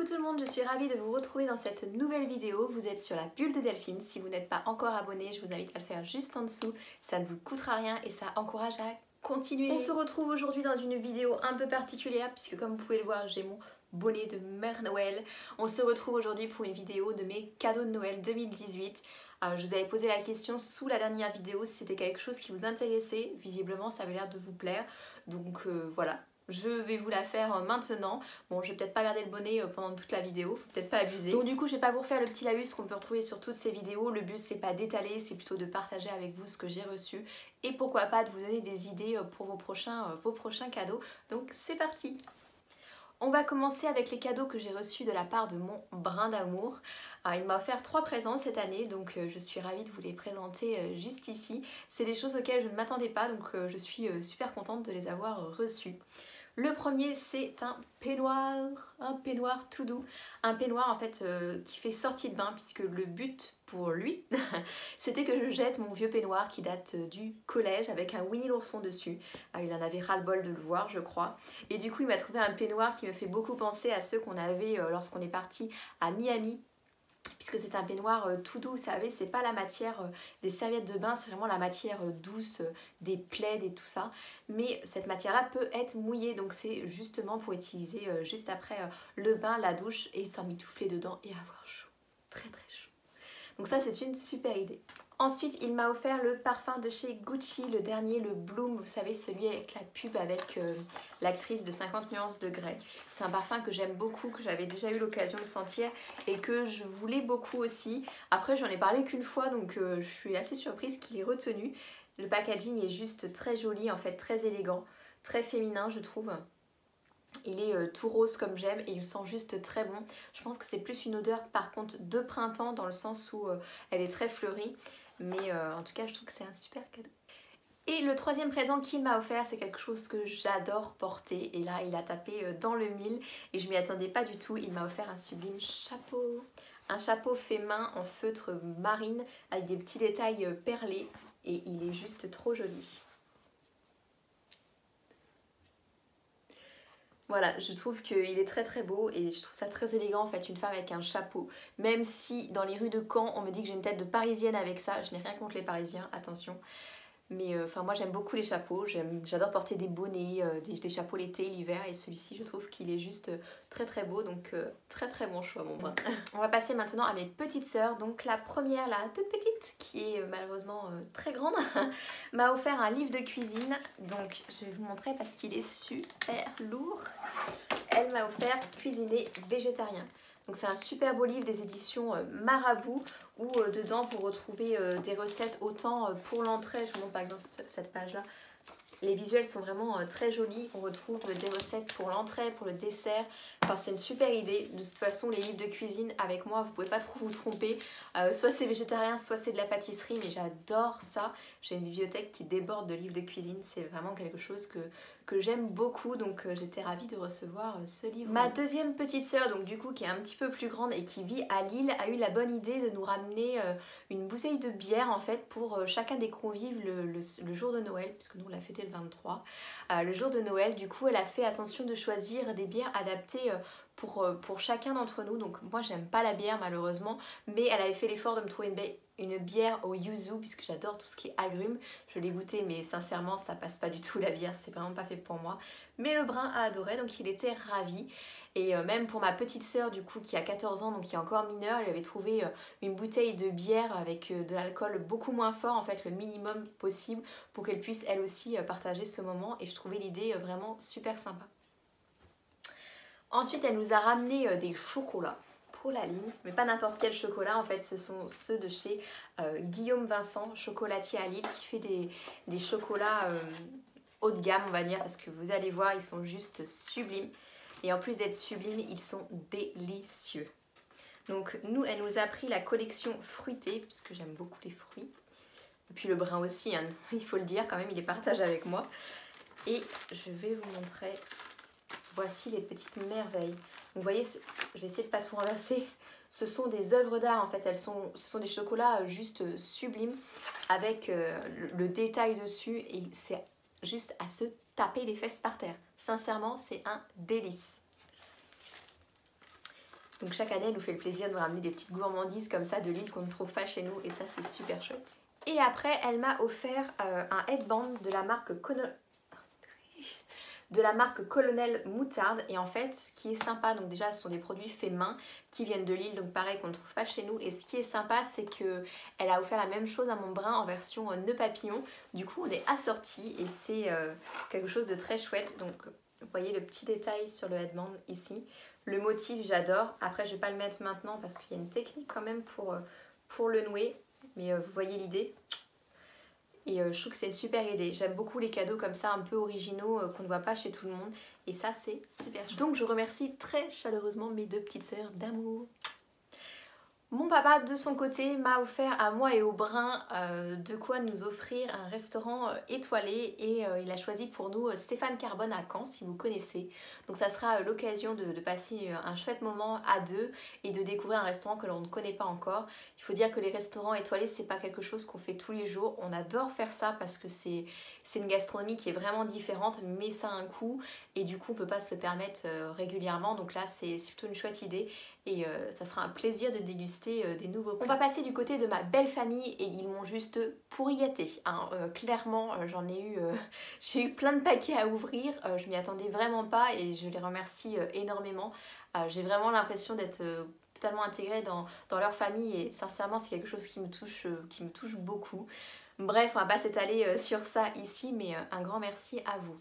Coucou tout le monde, je suis ravie de vous retrouver dans cette nouvelle vidéo. Vous êtes sur la bulle de Delphine. Si vous n'êtes pas encore abonné, je vous invite à le faire juste en dessous. Ça ne vous coûtera rien et ça encourage à continuer. On se retrouve aujourd'hui dans une vidéo un peu particulière puisque comme vous pouvez le voir, j'ai mon bonnet de Mère Noël. On se retrouve aujourd'hui pour une vidéo de mes cadeaux de Noël 2018. Je vous avais posé la question sous la dernière vidéo si c'était quelque chose qui vous intéressait. Visiblement, ça avait l'air de vous plaire. Donc voilà. Je vais vous la faire maintenant. Bon, je vais peut-être pas garder le bonnet pendant toute la vidéo, faut peut-être pas abuser. Donc du coup, je vais pas vous refaire le petit laïus qu'on peut retrouver sur toutes ces vidéos. Le but, c'est pas d'étaler, c'est plutôt de partager avec vous ce que j'ai reçu. Et pourquoi pas de vous donner des idées pour vos prochains cadeaux. Donc c'est parti! On va commencer avec les cadeaux que j'ai reçus de la part de mon brin d'amour. Il m'a offert 3 présents cette année, donc je suis ravie de vous les présenter juste ici. C'est des choses auxquelles je ne m'attendais pas, donc je suis super contente de les avoir reçues. Le premier, c'est un peignoir tout doux. Un peignoir en fait qui fait sortie de bain, puisque le but pour lui, c'était que je jette mon vieux peignoir qui date du collège avec un Winnie l'ourson dessus. Il en avait ras-le-bol de le voir, je crois. Et du coup, il m'a trouvé un peignoir qui me fait beaucoup penser à ceux qu'on avait lorsqu'on est parti à Miami. Puisque c'est un peignoir tout doux, vous savez, c'est pas la matière des serviettes de bain, c'est vraiment la matière douce des plaids et tout ça. Mais cette matière-là peut être mouillée, donc c'est justement pour utiliser juste après le bain, la douche, et s'emmitoufler dedans et avoir chaud, très très chaud. Donc ça, c'est une super idée. Ensuite, il m'a offert le parfum de chez Gucci, le dernier, le Bloom, vous savez, celui avec la pub avec l'actrice de 50 nuances de Grey. C'est un parfum que j'aime beaucoup, que j'avais déjà eu l'occasion de sentir et que je voulais beaucoup aussi. Après, j'en ai parlé qu'une fois, donc je suis assez surprise qu'il ait retenu. Le packaging est juste très joli, en fait, très élégant, très féminin, je trouve. Il est tout rose comme j'aime et il sent juste très bon. Je pense que c'est plus une odeur par contre de printemps dans le sens où elle est très fleurie. Mais en tout cas, je trouve que c'est un super cadeau. Et le troisième présent qu'il m'a offert, c'est quelque chose que j'adore porter. Et là, il a tapé dans le mille et je m'y attendais pas du tout. Il m'a offert un sublime chapeau. Un chapeau fait main en feutre marine avec des petits détails perlés. Et il est juste trop joli. Voilà, je trouve qu'il est très très beau et je trouve ça très élégant en fait, une femme avec un chapeau. Même si dans les rues de Caen, on me dit que j'ai une tête de parisienne avec ça, je n'ai rien contre les parisiens, attention. Mais enfin moi j'aime beaucoup les chapeaux, j'adore porter des bonnets, des chapeaux l'été, l'hiver et celui-ci je trouve qu'il est juste très très beau, donc très très bon choix mon brin. On va passer maintenant à mes petites sœurs. Donc la première, la toute petite, qui est malheureusement très grande, m'a offert un livre de cuisine, donc je vais vous montrer parce qu'il est super lourd. Elle m'a offert Cuisiner végétarien. Donc c'est un super beau livre des éditions Marabout où dedans vous retrouvez des recettes autant pour l'entrée, je vous montre par exemple cette page là. Les visuels sont vraiment très jolis, on retrouve des recettes pour l'entrée, pour le dessert, enfin c'est une super idée. De toute façon les livres de cuisine avec moi vous pouvez pas trop vous tromper, soit c'est végétarien, soit c'est de la pâtisserie, mais j'adore ça. J'ai une bibliothèque qui déborde de livres de cuisine, c'est vraiment quelque chose que j'aime beaucoup, donc j'étais ravie de recevoir ce livre. Ma deuxième petite sœur, donc du coup qui est un petit peu plus grande et qui vit à Lille, a eu la bonne idée de nous ramener une bouteille de bière en fait pour chacun des convives le jour de Noël, puisque nous on l'a fêté le 23. Le jour de Noël, du coup elle a fait attention de choisir des bières adaptées pour chacun d'entre nous. Donc moi j'aime pas la bière malheureusement, mais elle avait fait l'effort de me trouver une bière au yuzu puisque j'adore tout ce qui est agrumes. Je l'ai goûté mais sincèrement ça passe pas du tout la bière, c'est vraiment pas fait pour moi. Mais le brin a adoré donc il était ravi. Et même pour ma petite sœur du coup qui a 14 ans donc qui est encore mineure, elle avait trouvé une bouteille de bière avec de l'alcool beaucoup moins fort, en fait le minimum possible pour qu'elle puisse elle aussi partager ce moment et je trouvais l'idée vraiment super sympa. Ensuite elle nous a ramené des chocolats pour la ligne, mais pas n'importe quel chocolat, en fait ce sont ceux de chez Guillaume Vincent, chocolatier à Lille, qui fait des chocolats haut de gamme on va dire, parce que vous allez voir ils sont juste sublimes et en plus d'être sublimes ils sont délicieux. Donc nous elle nous a pris la collection fruitée puisque j'aime beaucoup les fruits et puis le brin aussi hein, il faut le dire quand même, il est partagé avec moi et je vais vous montrer. Voici les petites merveilles. Vous voyez, je vais essayer de ne pas tout renverser. Ce sont des œuvres d'art en fait. Ce sont des chocolats juste sublimes avec le détail dessus et c'est juste à se taper les fesses par terre. Sincèrement, c'est un délice. Donc chaque année elle nous fait le plaisir de nous ramener des petites gourmandises comme ça de Lille qu'on ne trouve pas chez nous et ça c'est super chouette. Et après elle m'a offert un headband de la marque Colonel Moutarde. Et en fait ce qui est sympa, donc déjà ce sont des produits faits main qui viennent de Lille, donc pareil qu'on ne trouve pas chez nous. Et ce qui est sympa c'est que elle a offert la même chose à mon brin en version nœud papillon. Du coup on est assortis et c'est quelque chose de très chouette. Donc vous voyez le petit détail sur le headband ici. Le motif j'adore. Après je vais pas le mettre maintenant parce qu'il y a une technique quand même pour le nouer. Mais vous voyez l'idée. Et je trouve que c'est une super idée. J'aime beaucoup les cadeaux comme ça un peu originaux qu'on ne voit pas chez tout le monde. Et ça c'est super chouette. Donc je remercie très chaleureusement mes deux petites sœurs d'amour. Mon papa de son côté m'a offert à moi et au brin de quoi nous offrir un restaurant étoilé et il a choisi pour nous Stéphane Carbone à Caen si vous connaissez. Donc ça sera l'occasion de passer un chouette moment à deux et de découvrir un restaurant que l'on ne connaît pas encore. Il faut dire que les restaurants étoilés c'est pas quelque chose qu'on fait tous les jours. On adore faire ça parce que c'est une gastronomie qui est vraiment différente mais ça a un coût et du coup on peut pas se le permettre régulièrement. Donc là c'est plutôt une chouette idée. Et ça sera un plaisir de déguster des nouveaux plats. On va passer du côté de ma belle famille et ils m'ont juste pourri gâté. Hein. Clairement, j'ai eu plein de paquets à ouvrir. Je m'y attendais vraiment pas et je les remercie énormément. J'ai vraiment l'impression d'être totalement intégrée dans leur famille et sincèrement c'est quelque chose qui me touche beaucoup. Bref, on va pas s'étaler sur ça ici, mais un grand merci à vous.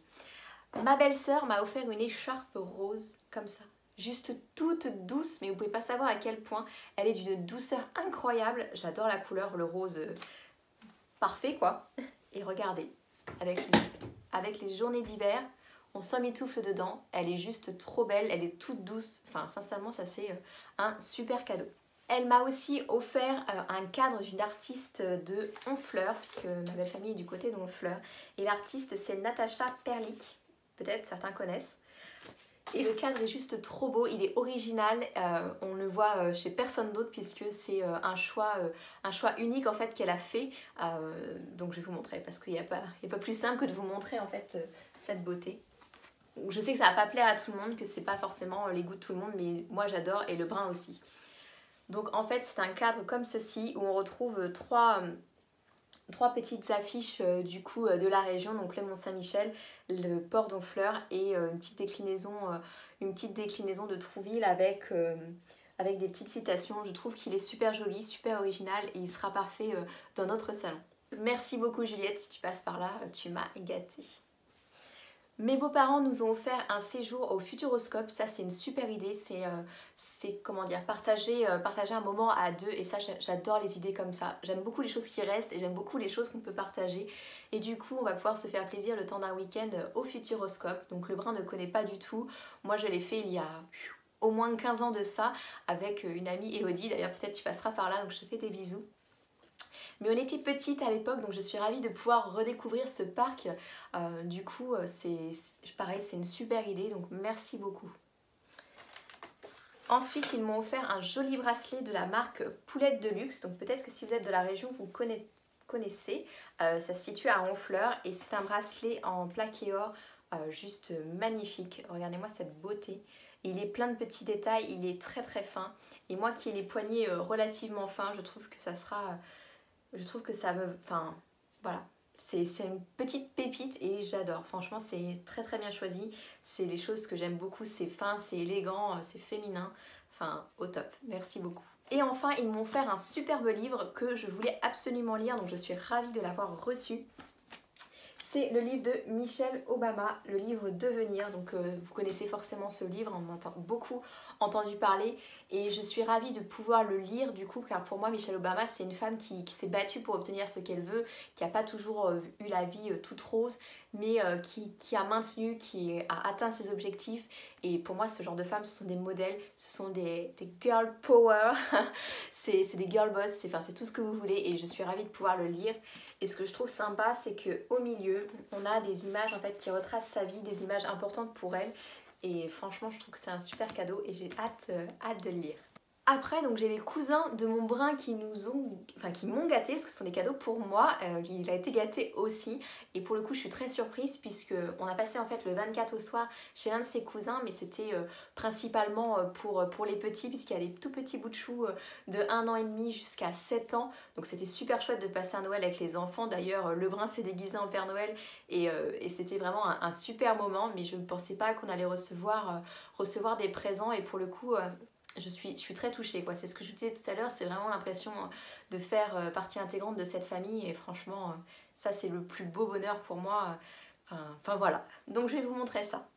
Ma belle-sœur m'a offert une écharpe rose comme ça. Juste toute douce, mais vous pouvez pas savoir à quel point elle est d'une douceur incroyable. J'adore la couleur, le rose parfait quoi. Et regardez, avec les journées d'hiver, on s'emmitoufle dedans. Elle est juste trop belle, elle est toute douce. Enfin sincèrement ça c'est un super cadeau. Elle m'a aussi offert un cadre d'une artiste de Honfleur, puisque ma belle famille est du côté de Honfleur. Et l'artiste c'est Natacha Perlik, peut-être certains connaissent. Et le cadre est juste trop beau, il est original, on ne le voit chez personne d'autre puisque c'est un choix unique en fait qu'elle a fait. Donc je vais vous montrer parce qu'il n'y a pas plus simple que de vous montrer en fait cette beauté. Je sais que ça va pas plaire à tout le monde, que c'est pas forcément les goûts de tout le monde, mais moi j'adore et le brun aussi. Donc en fait c'est un cadre comme ceci où on retrouve trois petites affiches du coup de la région, donc le Mont-Saint-Michel, le port d'Honfleur et une petite déclinaison de Trouville avec des petites citations. Je trouve qu'il est super joli, super original et il sera parfait dans notre salon. Merci beaucoup Juliette, si tu passes par là, tu m'as gâtée. Mes beaux-parents nous ont offert un séjour au Futuroscope, ça c'est une super idée, c'est comment dire, partager un moment à deux et ça j'adore les idées comme ça. J'aime beaucoup les choses qui restent et j'aime beaucoup les choses qu'on peut partager et du coup on va pouvoir se faire plaisir le temps d'un week-end au Futuroscope. Donc le brin ne connaît pas du tout, moi je l'ai fait il y a au moins 15 ans de ça avec une amie Elodie, d'ailleurs peut-être tu passeras par là donc je te fais des bisous. Mais on était petite à l'époque, donc je suis ravie de pouvoir redécouvrir ce parc. Du coup, pareil, c'est une super idée, donc merci beaucoup. Ensuite, ils m'ont offert un joli bracelet de la marque Poulette de Luxe. Donc peut-être que si vous êtes de la région, vous connaissez. Ça se situe à Honfleur et c'est un bracelet en plaqué or juste magnifique. Regardez-moi cette beauté. Il est plein de petits détails, il est très très fin. Et moi qui ai les poignets relativement fins, je trouve que ça sera... Enfin, voilà. C'est une petite pépite et j'adore. Franchement, c'est très très bien choisi. C'est les choses que j'aime beaucoup. C'est fin, c'est élégant, c'est féminin. Enfin, au top. Merci beaucoup. Et enfin, ils m'ont offert un superbe livre que je voulais absolument lire. Donc, je suis ravie de l'avoir reçu. C'est le livre de Michelle Obama, le livre Devenir. Donc vous connaissez forcément ce livre, on en a beaucoup entendu parler et je suis ravie de pouvoir le lire du coup car pour moi Michelle Obama c'est une femme qui s'est battue pour obtenir ce qu'elle veut, qui n'a pas toujours eu la vie toute rose mais qui a maintenu, qui a atteint ses objectifs et pour moi ce genre de femmes ce sont des modèles, ce sont des girl power, c'est des girl boss, c'est tout ce que vous voulez et je suis ravie de pouvoir le lire. Et ce que je trouve sympa, c'est qu'au milieu, on a des images en fait qui retracent sa vie, des images importantes pour elle. Et franchement, je trouve que c'est un super cadeau et j'ai hâte de le lire. Après, donc j'ai les cousins de mon brin qui m'ont gâté parce que ce sont des cadeaux pour moi. Il a été gâté aussi et pour le coup je suis très surprise puisque on a passé en fait le 24 au soir chez l'un de ses cousins, mais c'était principalement pour les petits puisqu'il y a des tout petits bouts de chou de 1 an et demi jusqu'à 7 ans. Donc c'était super chouette de passer un Noël avec les enfants. D'ailleurs le brin s'est déguisé en Père Noël et c'était vraiment un super moment, mais je ne pensais pas qu'on allait recevoir des présents et pour le coup... Je suis très touchée, quoi. C'est ce que je disais tout à l'heure, c'est vraiment l'impression de faire partie intégrante de cette famille et franchement, ça c'est le plus beau bonheur pour moi. Enfin voilà, donc je vais vous montrer ça.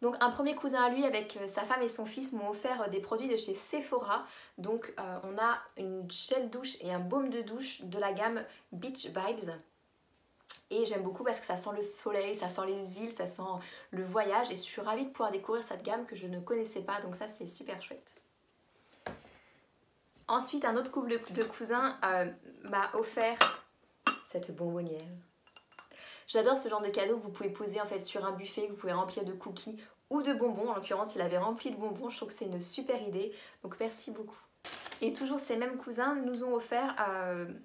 Donc un premier cousin à lui avec sa femme et son fils m'ont offert des produits de chez Sephora. Donc on a une gel douche et un baume de douche de la gamme Beach Vibes. Et j'aime beaucoup parce que ça sent le soleil, ça sent les îles, ça sent le voyage et je suis ravie de pouvoir découvrir cette gamme que je ne connaissais pas, donc ça c'est super chouette. Ensuite, un autre couple de cousins m'a offert cette bonbonnière. J'adore ce genre de cadeau que vous pouvez poser en fait sur un buffet, que vous pouvez remplir de cookies ou de bonbons. En l'occurrence, il avait rempli de bonbons, je trouve que c'est une super idée, donc merci beaucoup. Et toujours ces mêmes cousins nous ont offert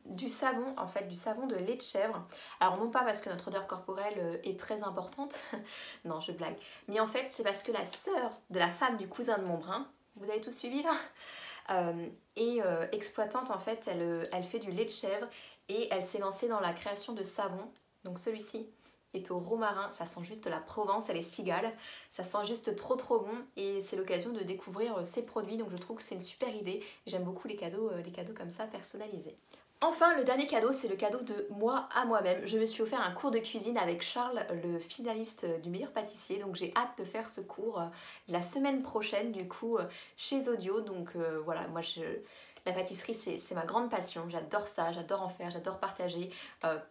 du savon, en fait du savon de lait de chèvre. Alors non pas parce que notre odeur corporelle est très importante, non je blague, mais en fait c'est parce que la sœur de la femme du cousin de mon brin, vous avez tout suivi là, est exploitante en fait, elle fait du lait de chèvre et elle s'est lancée dans la création de savon, donc celui-ci est au romarin, ça sent juste la Provence, elle est cigale, ça sent juste trop bon et c'est l'occasion de découvrir ces produits, donc je trouve que c'est une super idée. J'aime beaucoup les cadeaux comme ça personnalisés. Enfin, le dernier cadeau, c'est le cadeau de moi à moi-même. Je me suis offert un cours de cuisine avec Charles, le finaliste du meilleur pâtissier, donc j'ai hâte de faire ce cours la semaine prochaine du coup chez Audio, donc voilà, moi la pâtisserie c'est ma grande passion, j'adore ça, j'adore en faire, j'adore partager,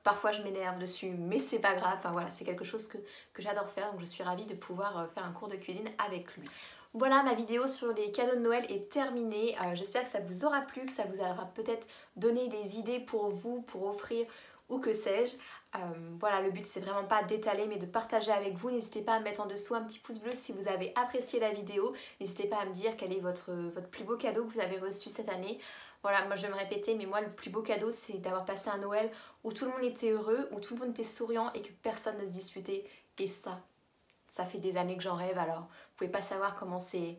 parfois je m'énerve dessus mais c'est pas grave, enfin voilà, c'est quelque chose que j'adore faire, donc je suis ravie de pouvoir faire un cours de cuisine avec lui. Voilà, ma vidéo sur les cadeaux de Noël est terminée, j'espère que ça vous aura plu, que ça vous aura peut-être donné des idées pour vous, pour offrir ou que sais-je. Voilà, le but c'est vraiment pas d'étaler mais de partager avec vous. N'hésitez pas à mettre en dessous un petit pouce bleu si vous avez apprécié la vidéo. N'hésitez pas à me dire quel est votre plus beau cadeau que vous avez reçu cette année. Voilà, moi je vais me répéter, mais moi le plus beau cadeau c'est d'avoir passé un Noël où tout le monde était heureux, où tout le monde était souriant et que personne ne se disputait. Et ça fait des années que j'en rêve, alors vous pouvez pas savoir comment c'est...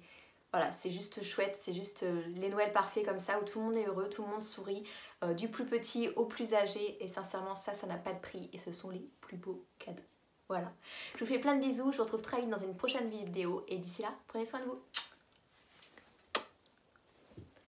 Voilà, c'est juste chouette, c'est juste les Noëls parfaits comme ça où tout le monde est heureux, tout le monde sourit, du plus petit au plus âgé et sincèrement ça n'a pas de prix et ce sont les plus beaux cadeaux. Voilà, je vous fais plein de bisous, je vous retrouve très vite dans une prochaine vidéo et d'ici là, prenez soin de vous.